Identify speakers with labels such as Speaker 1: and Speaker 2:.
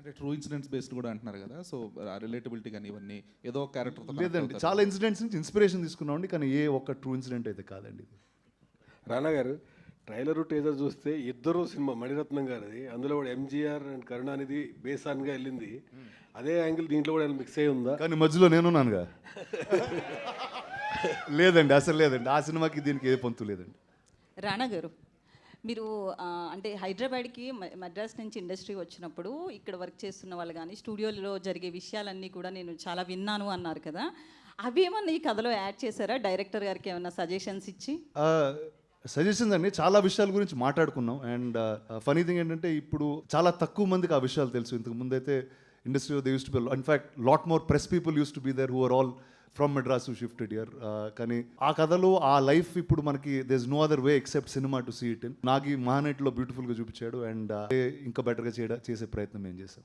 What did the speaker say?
Speaker 1: అంటే true incidents based కూడా అంటున్నారు కదా, సో రిలేటబిలిటీ కానీ ఇవన్నీ ఏదో ఒక క్యారెక్టర్తో
Speaker 2: లేదండి, చాలా ఇన్సిడెంట్స్ నుంచి ఇన్స్పిరేషన్ తీసుకున్నామండి, కానీ ఏ ఒక్క ట్రూ ఇన్సిడెంట్ అయితే కాదండి ఇది.
Speaker 3: రానా గారు ట్రైలర్ టీజర్ చూస్తే ఇద్దరు సినిమా మణిరత్నం గారిది, అందులో కూడా ఎంజీఆర్ అండ్ కరుణానిధి బేసాన్గా వెళ్ళింది. అదే యాంగిల్ దీంట్లో కూడా మిక్స్ అయి ఉందా?
Speaker 2: కానీ మధ్యలో నేనున్నానుగా. లేదండి, అసలు లేదండి, ఆ సినిమాకి దీనికి ఏ పొంతు లేదండి.
Speaker 4: రానా గారు, మీరు అంటే హైదరాబాద్కి మద్రాస్ నుంచి ఇండస్ట్రీ వచ్చినప్పుడు ఇక్కడ వర్క్ చేస్తున్న వాళ్ళు కానీ స్టూడియోలో జరిగే విషయాలన్నీ కూడా నేను చాలా విన్నాను అన్నారు కదా, అవి ఏమన్నా ఈ కథలో యాడ్ చేశారా? డైరెక్టర్ గారికి ఏమన్నా సజెషన్స్ ఇచ్చి?
Speaker 2: సజెషన్స్ అండి, చాలా విషయాల గురించి మాట్లాడుకున్నాం. అండ్ ఫనీ థింగ్ ఏంటంటే ఇప్పుడు చాలా తక్కువ మందికి ఆ విషయాలు తెలుసు. ఇంతకు ముందు అయితే ఇండస్ట్రీలో they use to be, in fact lot more press people use to be there who are all from Madras shifted year. కానీ ఆ కథలో ఆ లైఫ్ ఇప్పుడు మనకి there is no other way except cinema to see it in. నాకు ఈ మహానటిలో బ్యూటిఫుల్గా చూపించాడు. అండ్ ఇంకా బెటర్గా చేసే ప్రయత్నం ఏం చేశాం.